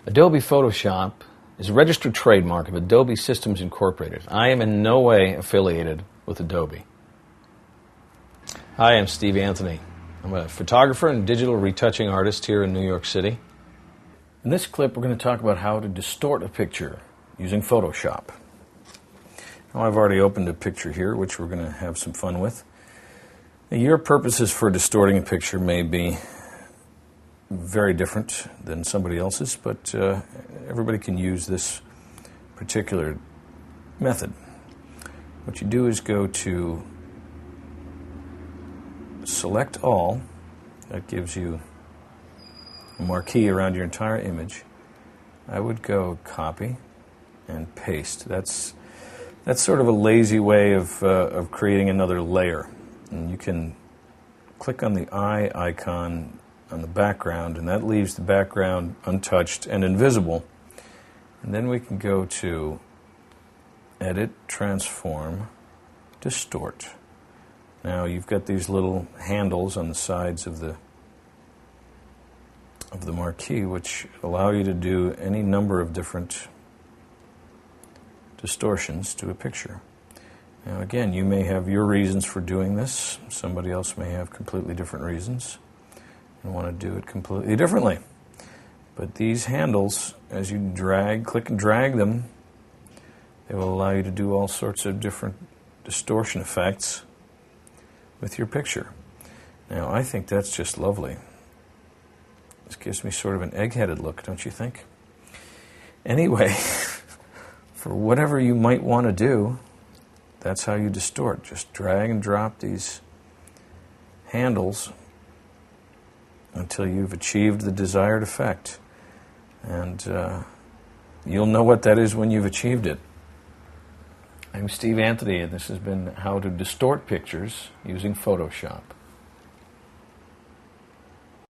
Adobe Photoshop is a registered trademark of Adobe Systems Incorporated. I am in no way affiliated with Adobe. Hi, I'm Steve Anthony. I'm a photographer and digital retouching artist here in New York City. In this clip, we're going to talk about how to distort a picture using Photoshop. Now, I've already opened a picture here, which we're going to have some fun with. Now, your purposes for distorting a picture may be very different than somebody else's, but everybody can use this particular method. What you do is go to Select All. That gives you a marquee around your entire image. I would go Copy and Paste. That's sort of a lazy way of creating another layer. And you can click on the eye icon on the background, and that leaves the background untouched and invisible. And then we can go to Edit, Transform, Distort. Now you've got these little handles on the sides of the marquee, which allow you to do any number of different distortions to a picture. Now again, you may have your reasons for doing this. Somebody else may have completely different reasons and want to do it completely differently. But these handles, as you click and drag them, they will allow you to do all sorts of different distortion effects with your picture. Now, I think that's just lovely. This gives me sort of an egg-headed look, don't you think? Anyway, for whatever you might want to do, that's how you distort. Just drag and drop these handles until you've achieved the desired effect. And you'll know what that is when you've achieved it. I'm Steve Anthony, and this has been How to Distort Pictures using Photoshop.